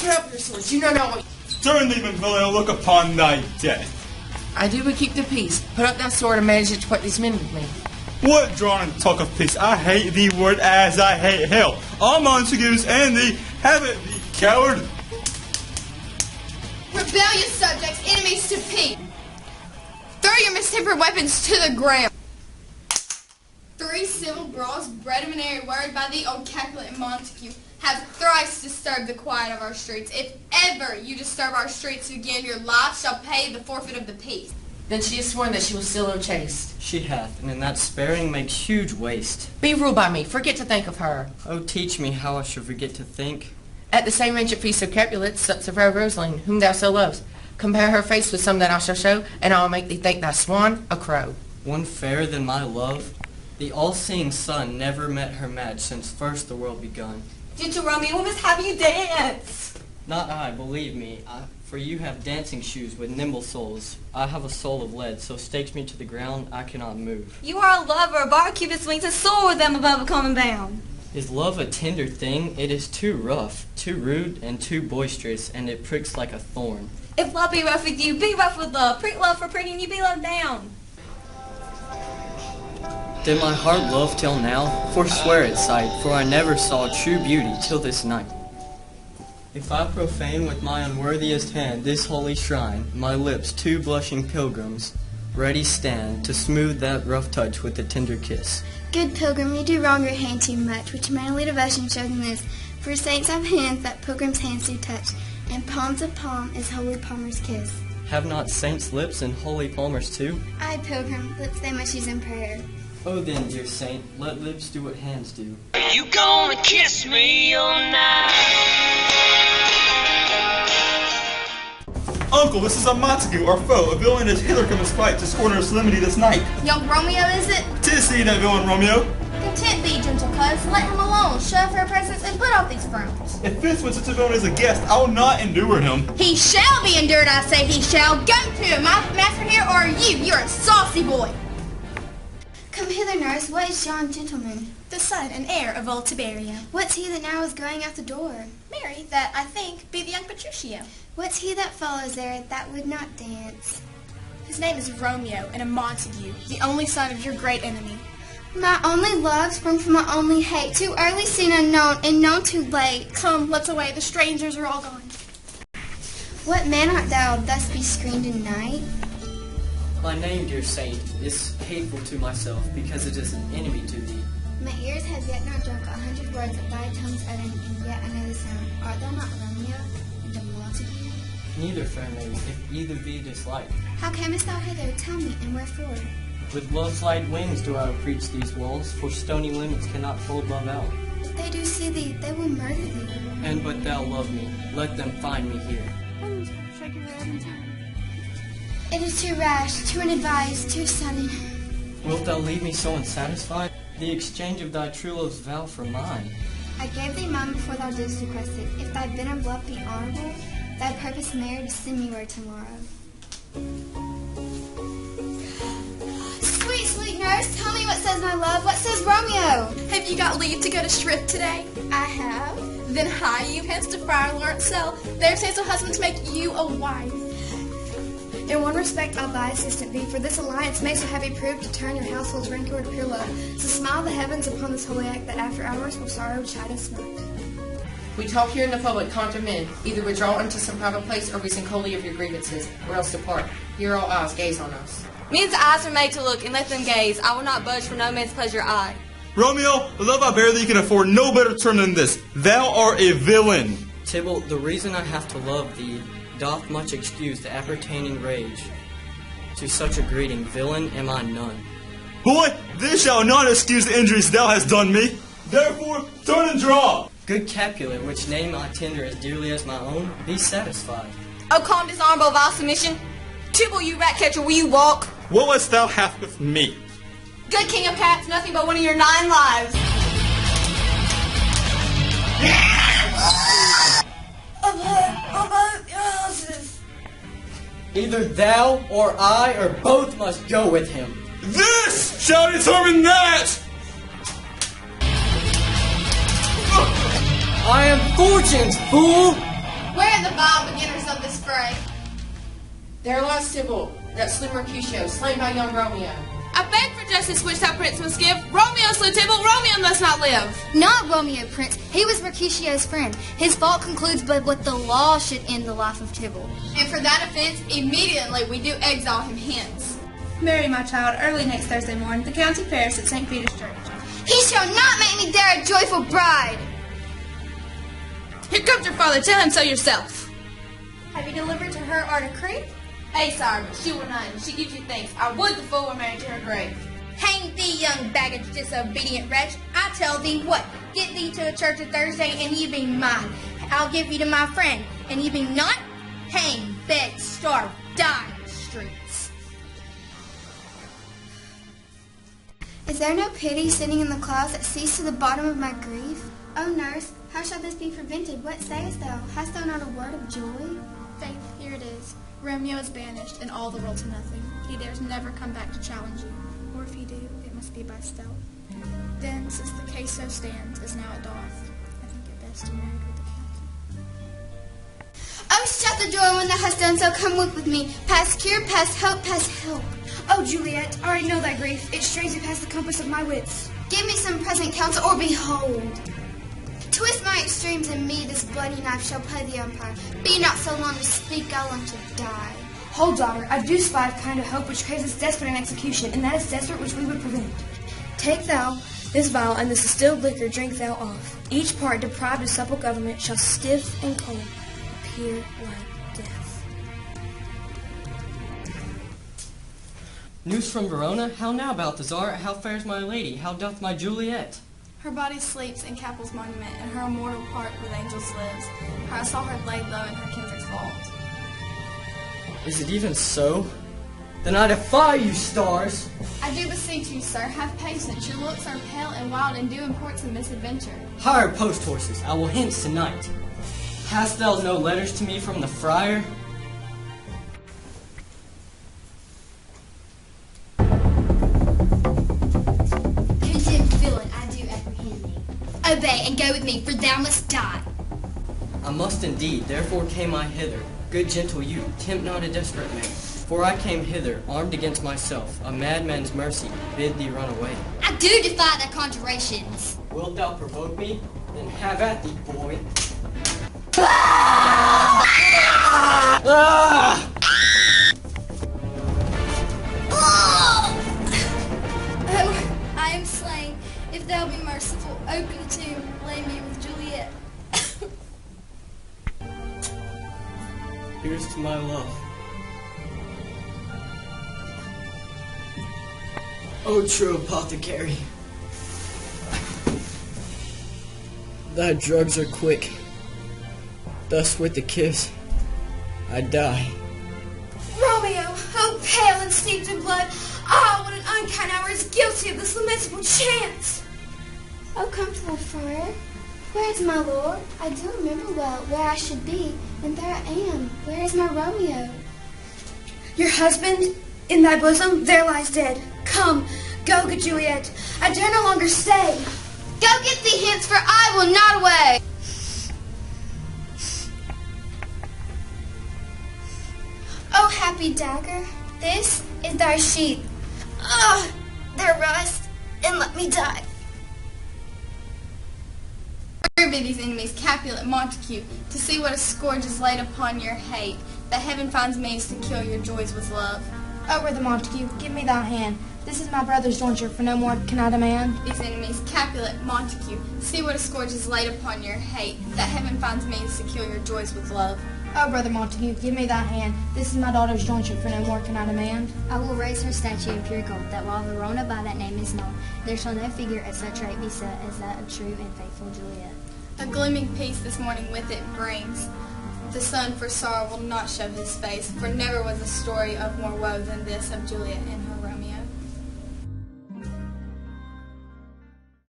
up your swords. You know not what... Turn thee, villain, and look upon thy death. I do but keep the peace. Put up thy sword and manage to put these men with me. What drawn and talk of peace? I hate thee word as I hate hell. All Montagues and thee, have it, thee coward. Rebellious subjects, enemies to peace. Throw your mistempered weapons to the ground. 3 civil brawls, bred of an airy word by the old Capulet and Montague, have thrice disturbed the quiet of our streets. If ever you disturb our streets again, your life shall pay the forfeit of the peace. Then she has sworn that she will still no chaste. She hath, and in that sparing makes huge waste. Be ruled by me, forget to think of her. Oh, teach me how I should forget to think. At the same ancient feast of Capulet sups the fair Rosaline, whom thou so lovest. Compare her face with some that I shall show, and I will make thee think thy swan a crow. One fairer than my love? The all-seeing sun never met her match since first the world begun. Gentle Romeo, we must have you dance. Not I, believe me, for you have dancing shoes with nimble soles. I have a soul of lead, so stakes me to the ground, I cannot move. You are a lover, a bar Cupid's wings, and soar with them above a common bound. Is love a tender thing? It is too rough, too rude, and too boisterous, and it pricks like a thorn. If love be rough with you, be rough with love. Prick love for pricking you, be loved down. Did my heart love till now? Forswear its sight, for I never saw true beauty till this night. If I profane with my unworthiest hand this holy shrine, my lips, 2 blushing pilgrims, ready stand to smooth that rough touch with a tender kiss. Good pilgrim, you do wrong your hand too much, which manly devotion shows in this. For saints have hands that pilgrims' hands do touch, and palms of palm is holy palmer's kiss. Have not saints lips and holy palmers too? Aye, pilgrim, lips they must use in prayer. Oh then, dear saint, let lips do what hands do. Are you gonna kiss me all night? Uncle, this is a Montague, our foe. A villain is hither come in spite to scorn our solemnity this night. Young Romeo, is it? 'Tis he, that villain Romeo. Content thee, gentle cuz. Let him alone. Shove her presence and put off these frowns. If this when such a villain is a guest, I will not endure him. He shall be endured, I say he shall. Go to him. My master here, or are you? You're a saucy boy. Come hither, nurse. What is yon gentleman? The son and heir of old Tiberio. What's he that now is going out the door? Mary, that, I think, be the young Petruchio. What's he that follows there that would not dance? His name is Romeo, and a Montague, the only son of your great enemy. My only love sprung from my only hate, too early seen unknown, and known too late. Come, let's away, the strangers are all gone. What man art thou, thus be screened in night? My name, dear saint, is hateful to myself, because it is an enemy to thee. My ears have yet not drunk 100 words of thy tongue's uttering, and yet I know the sound. Art thou not Romeo, and a Montague? Neither, fair maid, if either be disliked. How camest thou hither? Tell me, and wherefore? With love's light wings do I preach these walls, for stony limits cannot hold love out. If they do see thee, they will murder thee. And but thou love me, let them find me here. It is too rash, too unadvised, too sudden. Wilt thou leave me so unsatisfied? The exchange of thy true love's vow for mine. I gave thee mine before thou didst request it. If thy bent of love be honorable, thy purpose married, send me word tomorrow. Sweet, sweet nurse, tell me what says my love. What says Romeo? Have you got leave to go to shrift today? I have. Then hie you hence to Friar Lawrence cell. There stays a husband to make you a wife. In one respect I'll thy assistant be, for this alliance may so heavy prove to turn your household's rancor to pure love. So smile the heavens upon this holy act, that after hours will sorrow chide and smoke. We talk here in the public, contra men. Either withdraw into some private place, or reason coldly of your grievances, or else depart. Here all eyes gaze on us. Men's eyes are made to look, and let them gaze. I will not budge for no man's pleasure, I. Romeo, the love I bear thee can afford no better term than this. Thou art a villain. Tybalt, the reason I have to love thee doth much excuse the appertaining rage. To such a greeting, villain, am I none. Boy, this shall not excuse the injuries thou hast done me. Therefore, turn and draw. Good Capulet, which name I tender as dearly as my own, be satisfied. Oh, calm dishonorable vile submission. Tybalt, you rat catcher, will you walk? What wouldst thou have with me? Good king of cats, nothing but one of your 9 lives. Either thou or I or both must go with him. This shall determine that! I am fortune's fool! Where are the vile beginners of this fray? There lies Tybalt, that slew Mercutio, slain by young Romeo. I beg for justice which thou prince must give. Romeo slew Tybalt, Romeo must not live. Not Romeo, Prince. He was Mercutio's friend. His fault concludes but what the law should end the life of Tybalt. And for that offense, immediately we do exile him hence. Mary, my child, early next Thursday morning, the county fair is at St. Peter's Church. He shall not make me there a joyful bride. Here comes your father, tell him so yourself. Have you delivered to her our decree? Ay, sire, but she will not, and she gives you thanks. I would the fool were married to her grave. Hang thee, young baggage, disobedient wretch. I tell thee what, get thee to a church of Thursday, and ye be mine. I'll give you to my friend, and ye be not. Hang, beg, starve, die in the streets. Is there no pity sitting in the clouds that sees to the bottom of my grief? O nurse, how shall this be prevented? What sayest thou? Hast thou not a word of joy? Faith, here it is. Romeo is banished, and all the world to nothing. He dares never come back to challenge you. Or if he do, it must be by stealth. Then, since the case so stands, as now it doth, I think it best to marry with the council. Oh, shut the door when thou hast done so. Come look with me. Past cure, past hope, past help. Oh, Juliet, I already know thy grief. It strains you past the compass of my wits. Give me some present counsel, or behold. Twist my extremes, and me this bloody knife shall play the umpire. Be not so long to speak, I long to die. Hold, daughter, I do spy a kind of hope which craves us desperate in execution, and that is desperate which we would prevent. Take thou this vial, and this distilled liquor drink thou off. Each part deprived of supple government shall stiff and cold appear like death. News from Verona? How now, Balthazar? How fares my lady? How doth my Juliet? Her body sleeps in Capel's monument, and her immortal part with angels lives. For I saw her laid low in her kindred's vault. Is it even so? Then I defy you, stars! I do beseech you, sir, have patience. Your looks are pale and wild, and do import some misadventure. Hire post horses. I will hence tonight. Hast thou no letters to me from the friar? Condemned villain, I do apprehend thee. Obey and go with me, for thou must die. I must indeed, therefore came I hither. Good gentle youth, tempt not a desperate man. For I came hither, armed against myself, a madman's mercy, bid thee run away. I do defy thy conjurations. Wilt thou provoke me? Then have at thee, boy. Oh, I am slain. If thou be merciful, open the tomb, lay me with Juliet. Here's to my love. O true apothecary, thy drugs are quick. Thus with the kiss, I die. Romeo, oh pale and steeped in blood, ah, what an unkind hour is guilty of this lamentable chance. Oh, comfortable friar, where is my lord? I do remember well where I should be, and there I am. Where is my Romeo? Your husband, in thy bosom, there lies dead. Come, go, good Juliet. I dare no longer stay. Go get thee hence, for I will not away. Oh, happy dagger, this is thy sheath. Ugh, there rust, and let me die. Where be these enemies, Capulet, Montague, to see what a scourge is laid upon your hate, that heaven finds means to kill your joys with love. Oh, brother Montague, give me thy hand. This is my brother's jointure, for no more can I demand. These enemies, Capulet, Montague, see what a scourge is laid upon your hate, that heaven finds means to kill your joys with love. Oh, brother Montague, give me thy hand. This is my daughter's jointure, for no more can I demand. I will raise her statue in pure gold, that while Verona by that name is known, there shall no figure at such rate be set as that of true and faithful Juliet. A gleaming peace this morning with it brings. The sun for sorrow will not show his face, for never was a story of more woe than this of Juliet and